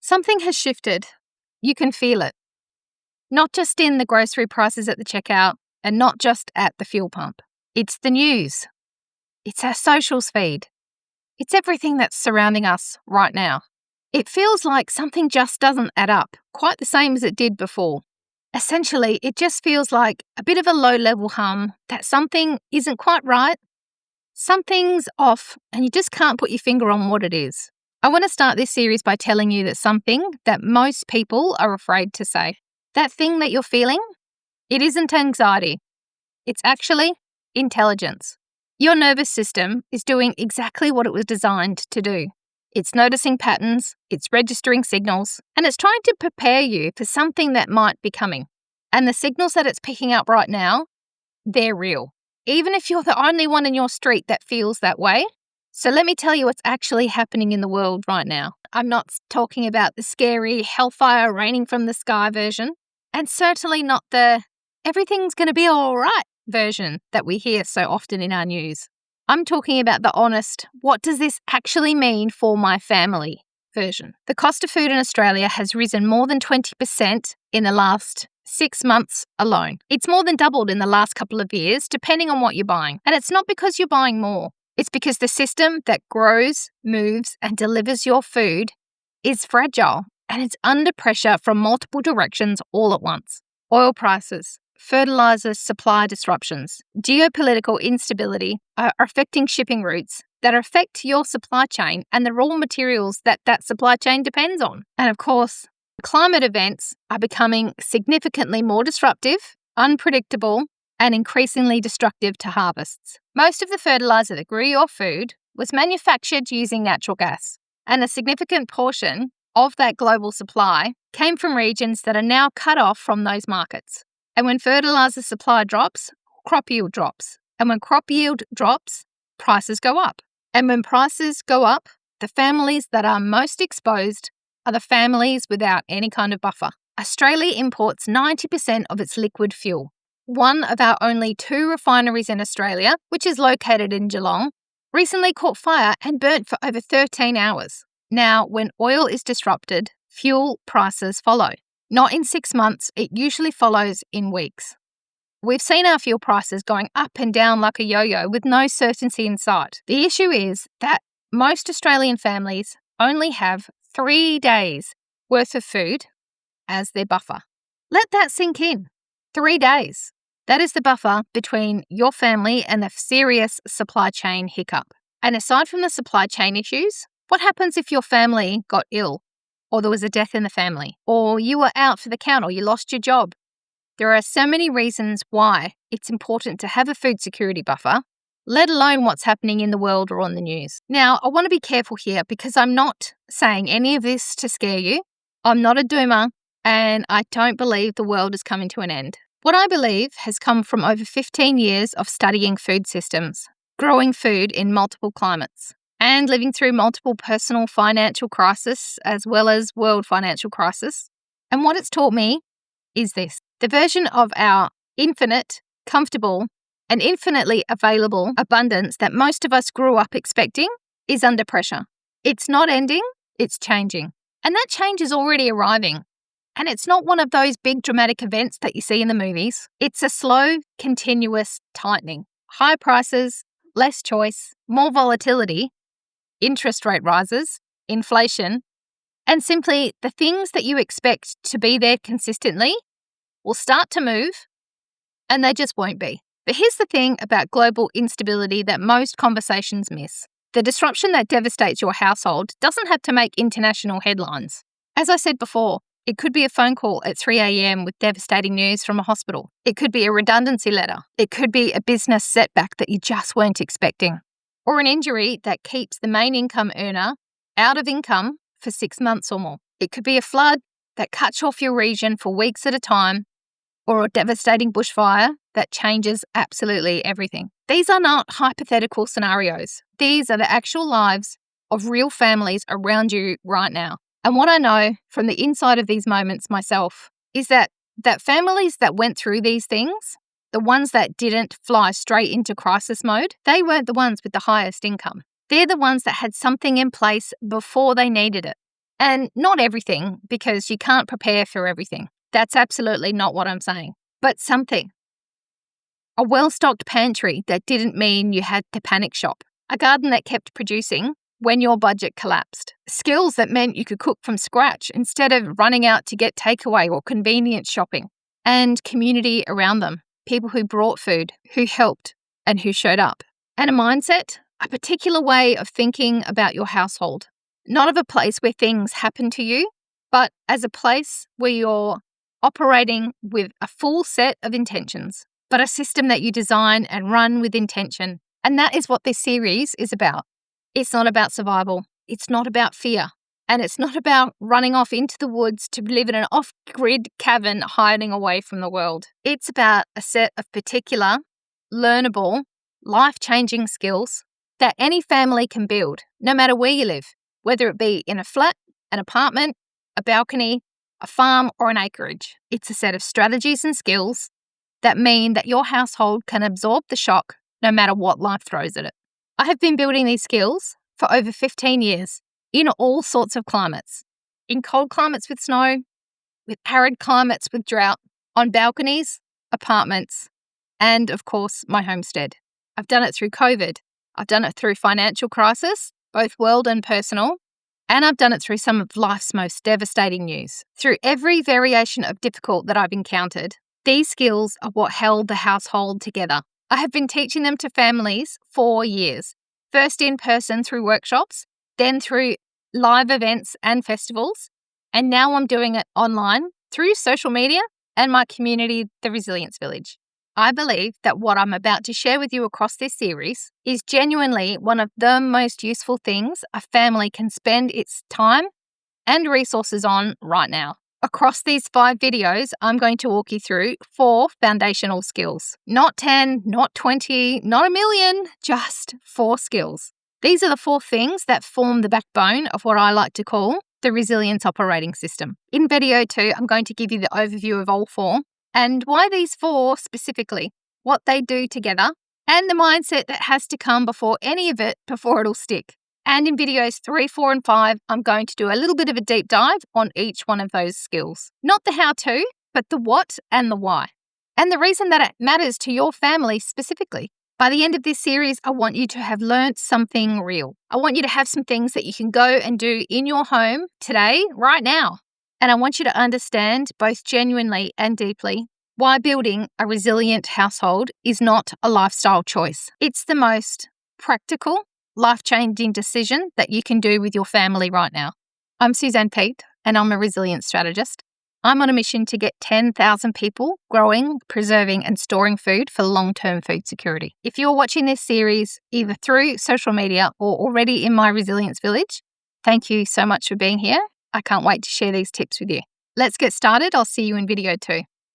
Something has shifted. You can feel it. Not just in the grocery prices at the checkout and not just at the fuel pump. It's the news. It's our socials feed. It's everything that's surrounding us right now. It feels like something just doesn't add up, quite the same as it did before. Essentially, it just feels like a bit of a low-level hum that something isn't quite right. Something's off and you just can't put your finger on what it is. I want to start this series by telling you that something that most people are afraid to say. That thing that you're feeling, it isn't anxiety. It's actually intelligence. Your nervous system is doing exactly what it was designed to do. It's noticing patterns, it's registering signals, and it's trying to prepare you for something that might be coming. And the signals that it's picking up right now, they're real. Even if you're the only one in your street that feels that way. So let me tell you what's actually happening in the world right now. I'm not talking about the scary hellfire raining from the sky version, and certainly not the everything's going to be all right version that we hear so often in our news. I'm talking about the honest, what does this actually mean for my family version. The cost of food in Australia has risen more than 20% in the last 6 months alone. It's more than doubled in the last couple of years, depending on what you're buying. And it's not because you're buying more. It's because the system that grows, moves, and delivers your food is fragile and it's under pressure from multiple directions all at once. Oil prices, fertilizer supply disruptions, geopolitical instability are affecting shipping routes that affect your supply chain and the raw materials that supply chain depends on. And of course, climate events are becoming significantly more disruptive, unpredictable, and increasingly destructive to harvests. Most of the fertilizer that grew your food was manufactured using natural gas, and a significant portion of that global supply came from regions that are now cut off from those markets. And when fertilizer supply drops, crop yield drops. And when crop yield drops, prices go up. And when prices go up, the families that are most exposed are the families without any kind of buffer. Australia imports 90% of its liquid fuel. One of our only 2 refineries in Australia, which is located in Geelong, recently caught fire and burnt for over 13 hours. Now, when oil is disrupted, fuel prices follow. Not in 6 months, it usually follows in weeks. We've seen our fuel prices going up and down like a yo-yo with no certainty in sight. The issue is that most Australian families only have 3 days worth of food as their buffer. Let that sink in. 3 days. That is the buffer between your family and a serious supply chain hiccup. And aside from the supply chain issues, what happens if your family got ill, or there was a death in the family, or you were out for the count, or you lost your job? There are so many reasons why it's important to have a food security buffer, let alone what's happening in the world or on the news. Now, I want to be careful here because I'm not saying any of this to scare you. I'm not a doomer, and I don't believe the world is coming to an end. What I believe has come from over 15 years of studying food systems, growing food in multiple climates, and living through multiple personal financial crises as well as world financial crisis. And what it's taught me is this. The version of our infinite, comfortable, and infinitely available abundance that most of us grew up expecting is under pressure. It's not ending, it's changing. And that change is already arriving. And it's not one of those big dramatic events that you see in the movies. It's a slow, continuous tightening. High prices, less choice, more volatility, interest rate rises, inflation, and simply the things that you expect to be there consistently will start to move, and they just won't be. But here's the thing about global instability that most conversations miss. The disruption that devastates your household doesn't have to make international headlines. As I said before, it could be a phone call at 3 a.m. with devastating news from a hospital. It could be a redundancy letter. It could be a business setback that you just weren't expecting. Or an injury that keeps the main income earner out of income for 6 months or more. It could be a flood that cuts off your region for weeks at a time, or a devastating bushfire that changes absolutely everything. These are not hypothetical scenarios. These are the actual lives of real families around you right now. And what I know from the inside of these moments myself is that families that went through these things, the ones that didn't fly straight into crisis mode, they weren't the ones with the highest income. They're the ones that had something in place before they needed it. And not everything, because you can't prepare for everything. That's absolutely not what I'm saying. But something. A well-stocked pantry that didn't mean you had to panic shop. A garden that kept producing when your budget collapsed. Skills that meant you could cook from scratch instead of running out to get takeaway or convenience shopping. And community around them. People who brought food, who helped, and who showed up. And a mindset, a particular way of thinking about your household. Not of a place where things happen to you, but as a place where you're operating with a full set of intentions, but a system that you design and run with intention. And that is what this series is about. It's not about survival. It's not about fear. And it's not about running off into the woods to live in an off-grid cavern hiding away from the world. It's about a set of particular, learnable, life-changing skills that any family can build, no matter where you live, whether it be in a flat, an apartment, a balcony, a farm, or an acreage. It's a set of strategies and skills that mean that your household can absorb the shock no matter what life throws at it. I have been building these skills for over 15 years in all sorts of climates. In cold climates with snow, with arid climates with drought, on balconies, apartments, and of course, my homestead. I've done it through COVID. I've done it through financial crisis, both world and personal, and I've done it through some of life's most devastating news. Through every variation of difficult that I've encountered, these skills are what held the household together. I have been teaching them to families for years, first in person through workshops, then through live events and festivals, and now I'm doing it online through social media and my community, the Resilience Village. I believe that what I'm about to share with you across this series is genuinely one of the most useful things a family can spend its time and resources on right now. Across these 5 videos, I'm going to walk you through 4 foundational skills. Not 10, not 20, not a million, just 4 skills. These are the 4 things that form the backbone of what I like to call the resilience operating system. In video 2, I'm going to give you the overview of all 4 and why these 4 specifically, what they do together, and the mindset that has to come before any of it before it'll stick. And in videos 3, 4, and 5, I'm going to do a little bit of a deep dive on each one of those skills. Not the how-to, but the what and the why. And the reason that it matters to your family specifically. By the end of this series, I want you to have learnt something real. I want you to have some things that you can go and do in your home today, right now. And I want you to understand, both genuinely and deeply, why building a resilient household is not a lifestyle choice. It's the most practical, life-changing decision that you can do with your family right now. I'm Susanne Peet, and I'm a resilience strategist. I'm on a mission to get 10,000 people growing, preserving, and storing food for long-term food security. If you're watching this series either through social media or already in my Resilience Village, thank you so much for being here. I can't wait to share these tips with you. Let's get started. I'll see you in video 2.